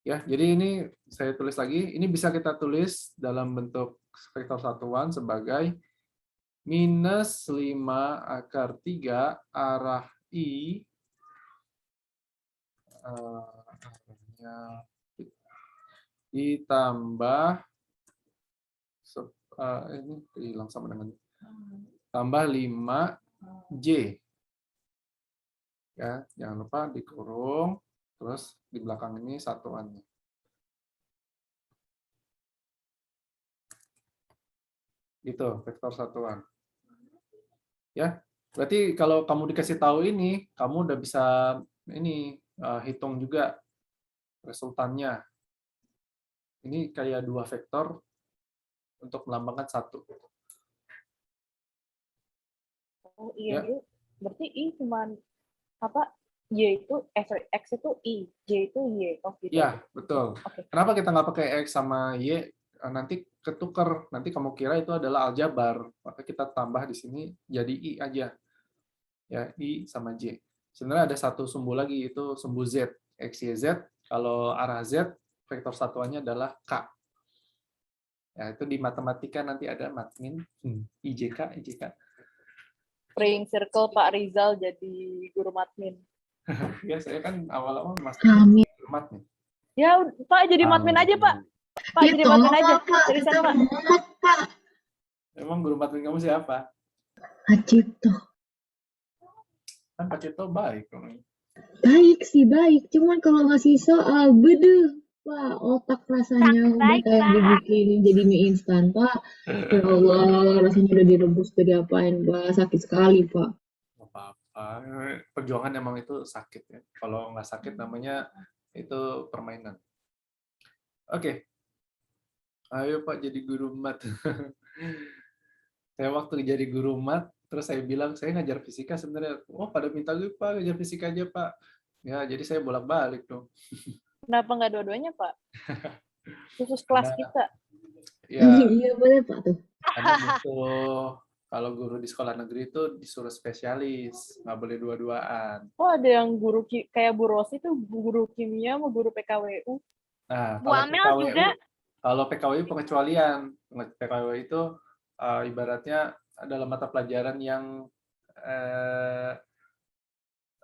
Ya, jadi ini saya tulis lagi. Ini bisa kita tulis dalam bentuk vektor satuan sebagai minus 5 akar 3 arah I ditambah ini hilang sama dengan tambah 5J. Ya, jangan lupa dikurung, terus di belakang ini satuannya. Gitu, vektor satuan. Ya, berarti kalau kamu dikasih tahu ini, kamu udah bisa ini hitung juga resultannya. Ini kayak dua vektor untuk melambangkan satu. Oh iya, Ya, Bro. Berarti I cuman apa? Y itu X itu I, J itu Y. Oh gitu. ya betul. Oke. Kenapa kita nggak pakai X sama Y? Nanti ketuker. Nanti kamu kira itu adalah aljabar. Maka kita tambah di sini jadi I aja. Ya, I sama J. Sebenarnya ada satu sumbu lagi, itu sumbu Z. X, Y, Z. Kalau arah Z, vektor satuannya adalah K. Ya, itu di matematika nanti ada matmin, IJK, IJK. Praying Circle Pak Rizal jadi guru matmin. Ya, saya kan awal-awal masuk Amin. matmin. Ya, Pak jadi matmin aja, Pak. Pak Ya jadi matmin aja. tolonglah Pak, Seriusan, kita Pak. mumet Pak. Emang guru matmin kamu siapa? Acipto. Kan Pak Cipto baik. Baik sih baik, cuman kalau ngasih soal bedeh Pak, otak rasanya udah Baik, kayak Pak. dibikin jadi mie instan Pak. Ya Allah, rasanya udah direbus, udah diapain Pak, sakit sekali Pak. Nggak apa-apa. Perjuangan emang itu sakit ya. Kalau nggak sakit namanya itu permainan. Oke. Ayo Pak jadi guru mat. Saya waktu jadi guru mat, terus saya bilang, saya ngajar fisika sebenarnya. Oh, pada minta gue, Pak, ngajar fisika aja, Pak. Ya, jadi saya bolak-balik dong. Kenapa nggak dua-duanya, Pak? Khusus kelas Karena, kita. ya, Iya boleh Pak tuh. karena butuh, kalau guru di sekolah negeri itu disuruh spesialis, nggak boleh dua-duaan. Oh, ada yang guru kayak Bu Rosi tuh guru kimia sama guru PKWU. Nah, Bu Amel juga. kalau PKWU pengecualian. PKWU itu ibaratnya adalah mata pelajaran yang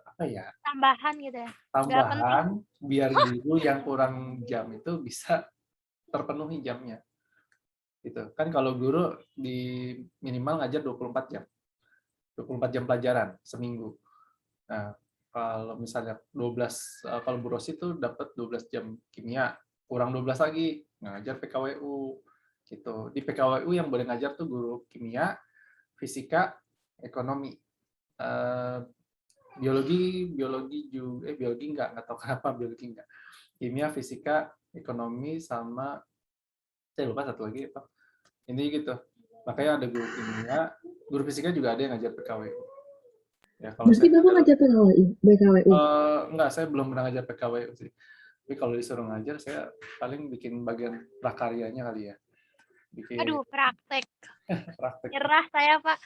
apa ya? Tambahan gitu ya. Tambahan biar guru yang kurang jam itu bisa terpenuhi jamnya. Gitu. Kan kalau guru di minimal ngajar 24 jam. 24 jam pelajaran seminggu. Nah, kalau misalnya 12 kalau Bu Rosi itu dapat 12 jam kimia, kurang 12 lagi ngajar PKWU gitu. Di PKWU yang boleh ngajar tuh guru kimia, fisika, ekonomi. Biologi juga biologi nggak tahu kenapa biologi nggak. Kimia, fisika, ekonomi, sama saya lupa satu lagi apa. Ini gitu. Makanya ada guru kimia, guru fisika juga ada yang ngajar PKWU. Ya, kalau Berarti saya Bapak ngajar BKWU? enggak, saya belum pernah ngajar PKWU sih. Tapi kalau disuruh ngajar, saya paling bikin bagian prakaryanya kali ya. Bikin Aduh, praktek. praktek, Nyerah saya, Pak.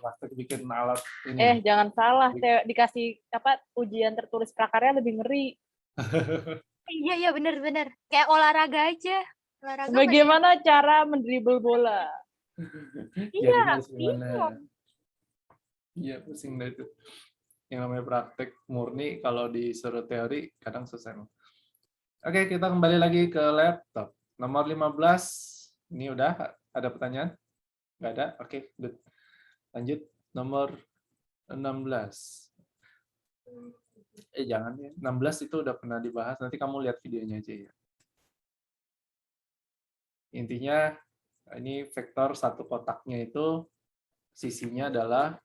praktek bikin alat ini. Jangan salah, dikasih apa ujian tertulis prakarya lebih ngeri. Iya, bener-bener. Kayak olahraga aja. Olahraga Bagaimana cara mendribble bola? Iya, gimana? Iya, pusing deh itu. Yang namanya praktek murni, kalau disuruh teori, kadang susah. Oke, kita kembali lagi ke laptop. Nomor 15, ini udah ada pertanyaan? Nggak ada? Oke, good. Lanjut, nomor 16. Jangan ya. 16 itu udah pernah dibahas, nanti kamu lihat videonya aja ya. Intinya, ini vektor satu kotaknya itu sisinya adalah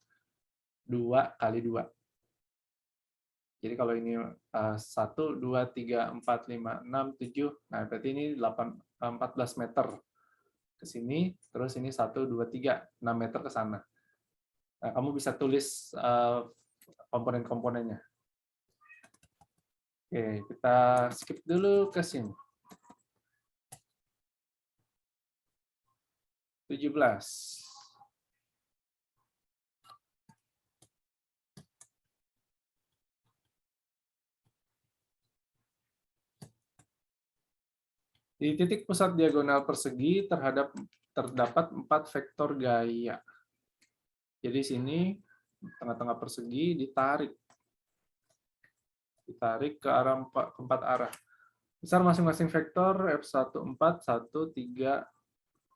2 kali 2. Jadi kalau ini 1, 2, 3, 4, 5, 6, 7, nah berarti ini 14 meter ke sini, terus ini 1, 2, 3, 6 meter ke sana. Nah, kamu bisa tulis komponen-komponennya. Oke, kita skip dulu ke sini. 17. Di titik pusat diagonal persegi terdapat 4 vektor gaya. Jadi sini tengah-tengah persegi ditarik ke arah keempat arah. Besar masing-masing vektor F1 4 1 3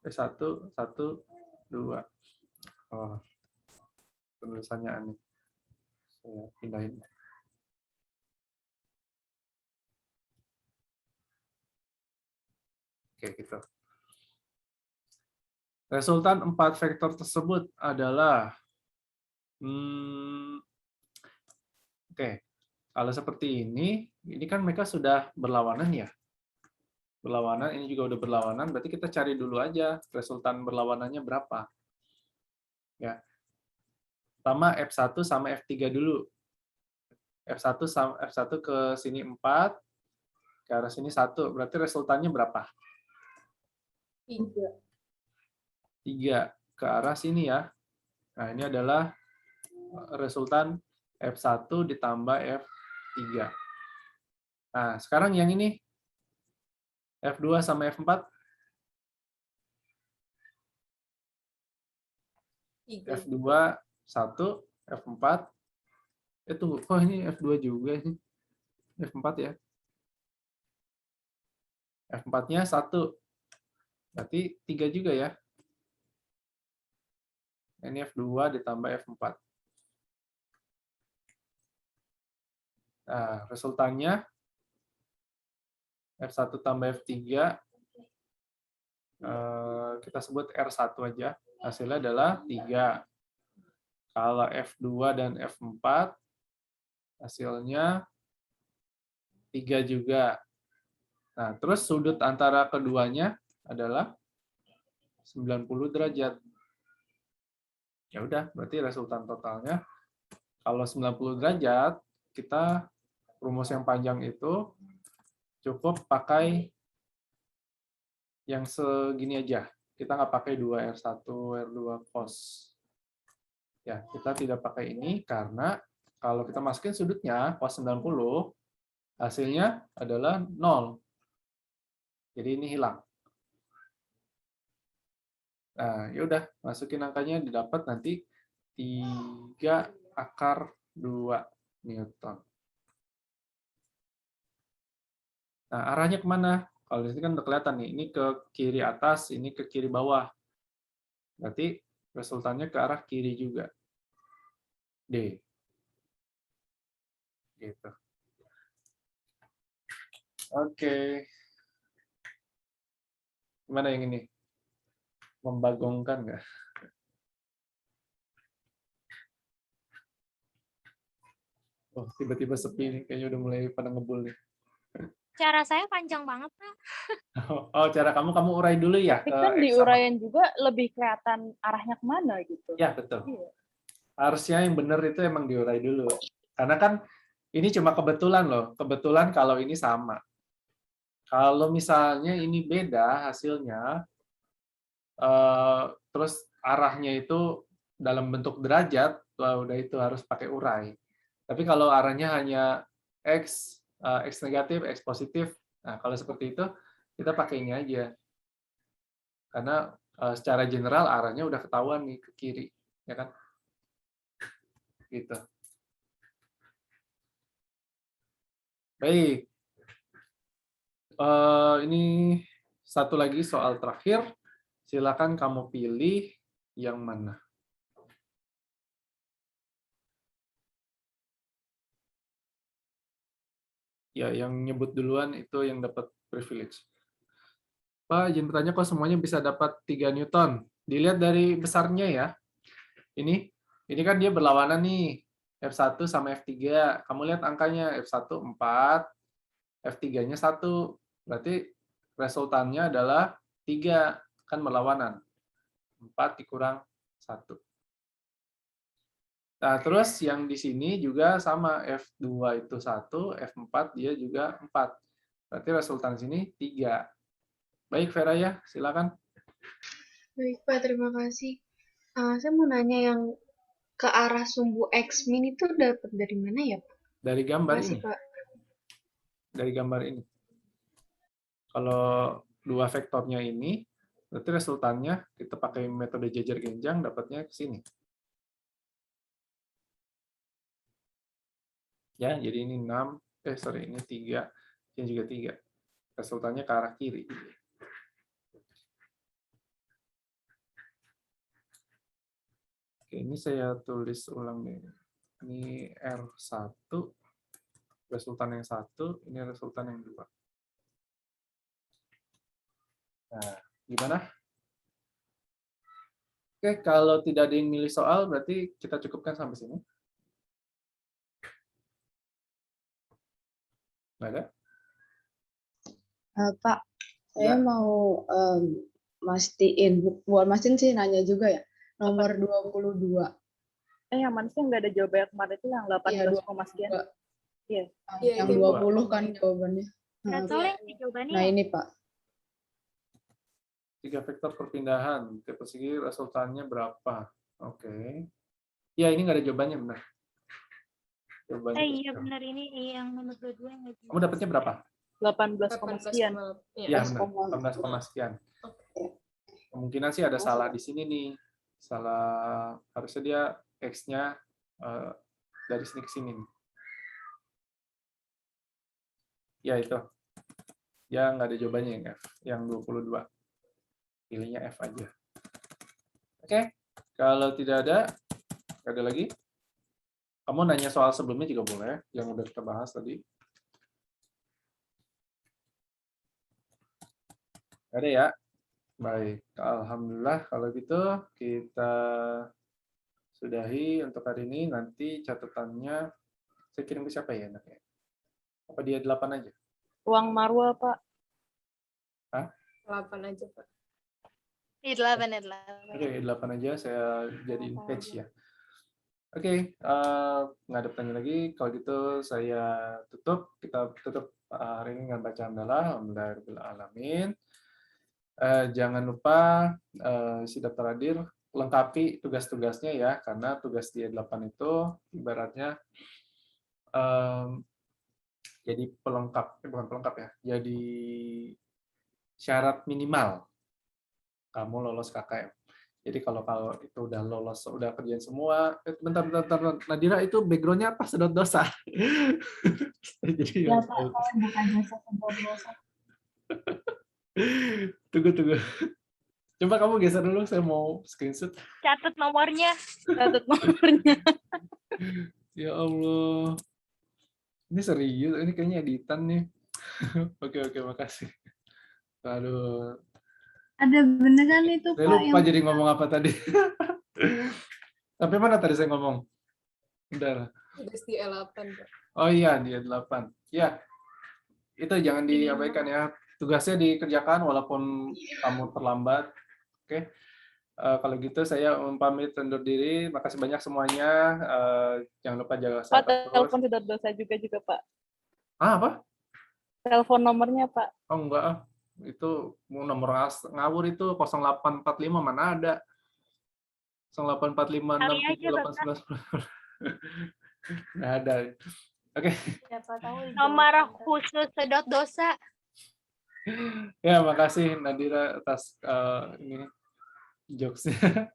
1 1 2. Oh, tulisannya aneh. Saya pindahin. Oke, gitu. Resultan 4 vektor tersebut adalah oke, kalau seperti ini kan mereka sudah berlawanan ya. Berlawanan, ini juga udah berlawanan, berarti kita cari dulu aja resultan berlawanannya berapa. Ya. Pertama F1 sama F3 dulu. F1 sama F1 ke sini 4, ke arah sini 1, berarti resultannya berapa? 3. 3 ke arah sini ya. Nah, ini adalah resultan F1 ditambah F3. Nah, sekarang yang ini F2 sama F4. F2 1, F4. Tunggu, oh ini F2 juga ini. F4 ya. F4-nya 1. Berarti 3 juga ya. Ini F2 ditambah F4. Nah, resultannya F1 tambah F3, kita sebut R1 aja. Hasilnya adalah 3. Kalau F2 dan F4, hasilnya 3 juga. Nah, terus sudut antara keduanya adalah 90 derajat. Ya udah, berarti resultan totalnya kalau 90 derajat, kita rumus yang panjang itu cukup pakai yang segini aja. Kita nggak pakai 2R1, R2 cos. Ya, kita tidak pakai ini karena kalau kita masukin sudutnya cos 90, hasilnya adalah 0. Jadi ini hilang. Nah, ya udah, masukin angkanya didapat nanti 3/2 Newton. Nah, arahnya kemana? Kalau di sini kan udah kelihatan nih, ini ke kiri atas, ini ke kiri bawah. Berarti resultannya ke arah kiri juga. D. Gitu. Oke. Gimana yang ini? Membagongkan nggak? Oh, tiba-tiba sepi nih, kayaknya udah mulai pada ngebul nih. Cara saya panjang banget, Pak. Oh, cara kamu urai dulu ya? Tapi kan diuraian juga lebih kelihatan arahnya kemana gitu. Ya, betul. Iya. Harusnya yang benar itu emang diurai dulu. Karena kan ini cuma kebetulan loh. Kebetulan kalau ini sama. Kalau misalnya ini beda hasilnya, terus arahnya itu dalam bentuk derajat, udah itu harus pakai urai. Tapi kalau arahnya hanya X, X negatif, X positif, nah kalau seperti itu, kita pakai ini aja. Karena secara general arahnya udah ketahuan nih ke kiri, ya kan? Gitu. Baik. Ini satu lagi soal terakhir. Silakan kamu pilih yang mana. Ya, yang nyebut duluan itu yang dapat privilege. Pak, izin bertanya kok semuanya bisa dapat 3 Newton. Dilihat dari besarnya ya. Ini kan dia berlawanan nih. F1 sama F3. Kamu lihat angkanya. F1 4, F3-nya 1. Berarti resultannya adalah 3. Kan berlawanan. 4 dikurang 1. Nah, terus yang di sini juga sama, F2 itu 1, F4 dia juga 4. Berarti resultan sini 3. Baik, Vera ya, silakan. Baik, Pak, terima kasih. Saya mau nanya yang ke arah sumbu X min itu dapat dari mana ya, Pak? Dari gambar Makasih, ini. Pak. Dari gambar ini. Kalau dua vektornya ini, berarti resultannya kita pakai metode jajar genjang, dapatnya ke sini. Ya, jadi ini 6, ini 3, ini juga 3. Resultannya ke arah kiri. Oke, ini saya tulis ulang nih. Ini R1, resultan yang 1, ini resultan yang 2. Nah, gimana? Oke, kalau tidak ada yang milih soal, berarti kita cukupkan sampai sini. Nggak ada? Pak, Ya. saya mau mastiin, bukan mastiin sih, nanya juga ya. Nomor 22. Yang mana sih nggak ada jawabannya kemarin itu yang 18, sekian. Iya. Yang 20 kan jawabannya. Soalnya jawabannya Nah, ini Pak. 3 vektor perpindahan, tipe persegi resultannya berapa? Oke. Ya, ini nggak ada jawabannya, benar. Jawabannya iya benar ini yang nomor 22 yang nggak kamu dapatnya berapa? 18, sekian. Iya, benar. 18, sekian. Kemungkinan sih ada salah di sini nih. Salah, harusnya dia X-nya dari sini ke sini. Ya, itu. Ya, nggak ada jawabannya yang F, yang 22. Pilihnya F aja. Oke, kalau tidak ada lagi. Kamu nanya soal sebelumnya juga boleh, yang udah kita bahas tadi. Ada ya? Baik, alhamdulillah kalau gitu kita sudahi untuk hari ini. Nanti catatannya saya kirim ke siapa ya enaknya? Apa dia 8 aja? Uang Marwa, Pak. Hah? 8 aja, Pak. 8. Oke, 8 aja saya jadiin page ya. Oke, nggak ada pertanyaan lagi. Kalau gitu saya tutup. Kita tutup hari ini dengan bacaan Alhamdulillahirabbil alamin. Jangan lupa si Dr. Adil lengkapi tugas-tugasnya ya, karena tugas di 8 itu ibaratnya jadi pelengkap, bukan pelengkap ya, jadi syarat minimal kamu lolos KKM. Jadi kalau itu udah lolos, udah kerjaan semua, bentar, Nadira itu background-nya apa? Sedot dosa. Jadi Ya Pak, saya bukan jasa sedot dosa. Tunggu. Coba kamu geser dulu, saya mau screenshot. Catat nomornya. Ya Allah. Ini serius, ini kayaknya editan nih. Oke, makasih. Aduh. Ada beneran itu Pak. Saya lupa jadi ngomong apa tadi. Tapi mana tadi saya ngomong? Udah. Tugas di L8, Pak. Oh iya, di 8. Ya, itu jangan diabaikan ya. Tugasnya dikerjakan walaupun kamu terlambat. Oke. Kalau gitu saya pamit undur diri. Makasih banyak semuanya. Jangan lupa jaga kesehatan. Pak, telepon sedot dosa juga Pak. Apa? Telepon nomornya, Pak. Oh enggak. Itu nomor ngawur itu 0845 mana ada. 0845 678 nggak ada. Oke. Siapa tahu Nomor khusus sedot dosa. Ya, makasih Nadira atas ini jokesnya.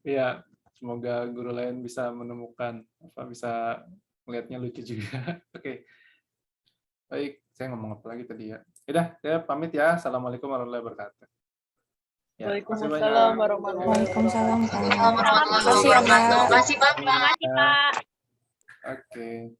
Ya, semoga guru lain bisa menemukan bisa melihatnya lucu juga. Oke. Baik, saya ngomong apa lagi tadi ya? Udah, saya pamit ya. Assalamualaikum warahmatullahi wabarakatuh. Ya, Waalaikumsalam warahmatullahi wabarakatuh. Terima kasih, Pak. Oke.